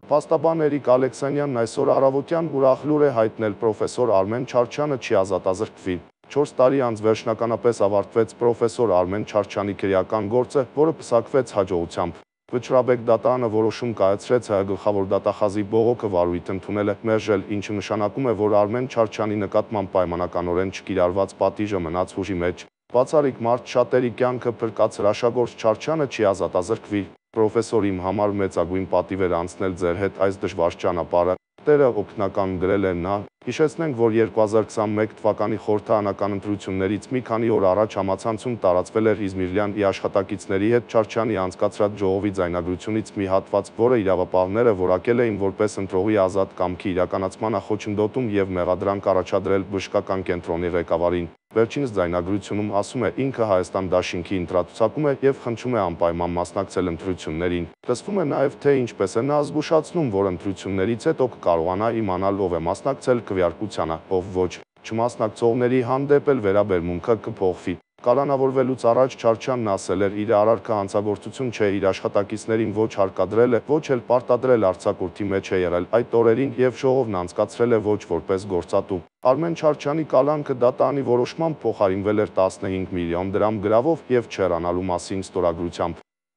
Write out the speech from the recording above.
Փաստաբան Էրիկ Ալեքսանյանն այսօր առավոտյան ուրախ լուր է հայտնել պրոֆեսոր Արմեն Չարչյանը չի ազատազրկվի։ 4 տարի անց վերջնականապես ավարտվեց պրոֆեսոր Արմեն Չարչյանի քրեական գործը, որը պսակվեց հաջողությամբ։ Վճռաբեկ դատարանը որոշում կայացրեց ՀՀ գլխավոր դատախազի բողոքը վարույթ ընդունել է մերժել, ինչը նշանակում է, որ Արմեն Չարչյանի նկատմամբ պայմանականորեն չկիրառված պատիժը մնաց ուժի մեջ։ Բացառիկ մարդ շատերի կյանքը փրկած հրաշագործ Չարչյանը չի ազատազրկվի։ Պրոֆեսոր, իմ համար մեծագույն պատիվ էր անցնել ձեր հետ այս դժվար ճանապարհը, Տերը օգնական գրել է նա։ Հիշեցնենք, որ 2021 թվականի խորհրդարանական ընտրություններից մի քանի օր առաջ համացանցում տարածվել էր Իզմիրլյանի աշխատակիցների հետ Չարչյանի անցկացրած ժողովի ձայնագրությունից մի հատված, որը իրավապահները որակել էին որպես ընտրողի ազատ կամքի իրականացման նախոչնդոտում և մեղադրանք առաջադրել բժշկական կենտրոնի ղեկավարին։ Վերջինս ձայնագրությունում ասում է, ինքը Հայաստան դաշինքի ընտրացուցակում է և խնդրում է անպայման մասնակցել ընտրություններին։ Տեսվում է նաև, թե ինչպես է նա զգուշացնում, որ ընտրություններից հետո կկարողանա իմանալ ով է մասնակցել քվեարկությանը, ով ոչ։ Չմասնակցողների հանդեպ էլ վերաբերմունքը կփոխվի։ Կալանավորվելուց առաջ Չարչյանն ասել էր, իր արարքը հանցագործություն չէ, իր աշխատակիցներին ոչ հարկադրել է, ոչ էլ պարտադրել արձակուրդի մեջ է եղել այդ օրերին և ժողովն անցկացրել է ոչ որպես գործատու։ Արմեն Չարչյանի կալանքը դատարանի որոշմամբ փոխարինվել էր 15 միլիոն դրամ գրավով և չհեռանալու մասին ստորագրությամբ։